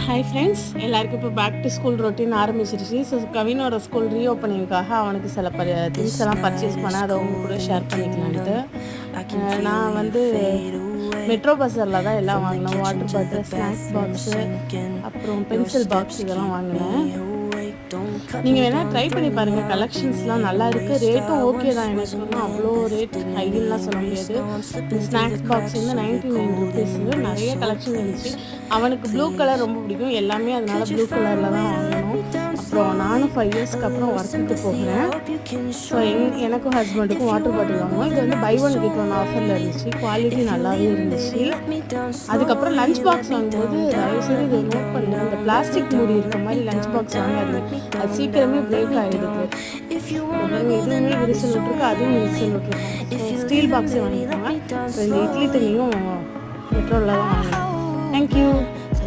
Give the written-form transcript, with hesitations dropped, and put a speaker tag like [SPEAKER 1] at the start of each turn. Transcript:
[SPEAKER 1] Hi friends, எல்லாருக்கும் இப்போ back to school routine ஆரம்பிச்சிருச்சு. ஸோ கவினோட ஸ்கூல் ரீஓப்பனிங்காக அவனுக்கு சில திங்ஸ் எல்லாம் பர்ச்சேஸ் பண்ண அதை அவங்க கூட ஷேர் பண்ணிக்கலான்ட்டு நான் வந்து மெட்ரோ பஸாரில் தான் எல்லாம் வாங்கினேன். வாட்டர் பாட்டில், ஸ்நாக்ஸ் பாக்ஸு, அப்புறம் பென்சில் பாக்ஸ் இதெல்லாம் வாங்கினேன். நீங்கள் வேணால் ட்ரை பண்ணி பாருங்கள். கலெக்ஷன்ஸ்லாம் நல்லா இருக்குது. ரேட்டும் ஓகே தான். எனக்கு ஒன்றும் அவ்வளோ ரேட் ஹைலாம் சொல்ல முடியாது. ஸ்நாக்ஸ் பாக்ஸ் வந்து 99 ருபீஸு. நிறைய கலெக்ஷன் இருந்துச்சு. அவனுக்கு ப்ளூ கலர் ரொம்ப பிடிக்கும். எல்லாமே அதனால் ப்ளூ கலரில் தான் வாங்கணும். அப்புறம் நானும் 5 இயர்ஸ்க்கு அப்புறம் ஒர்க்குக்கு போகிறேன். ஸோ எனக்கும் ஹஸ்பண்டுக்கும் வாட்டர் பாட்டில் வாங்குவோம். இது வந்து பை ஒன் கெட் ஒன் ஆஃபரில் இருந்துச்சு. குவாலிட்டி நல்லாவே இருந்துச்சு. அதுக்கப்புறம் லஞ்ச் பாக்ஸ் வாங்கும்போது தயவுசெய்து இதை நோட் பண்ணுங்கள். அந்த பிளாஸ்டிக் மூடி இருக்க மாதிரி லஞ்ச் பாக்ஸ் வாங்காது. அது சீக்கிரமே பிரேக் ஆகிடுது. இதுவுமே விரிசல் விட்டுருக்கு, அதுவும் விரிசல் விட்டுருக்கோம். ஸ்டீல் பாக்ஸே வாங்கிக்கோங்க. 2 இட்லி தண்ணியும் மெட்ரோவில் தான் வாங்கினேன். தேங்க்யூ.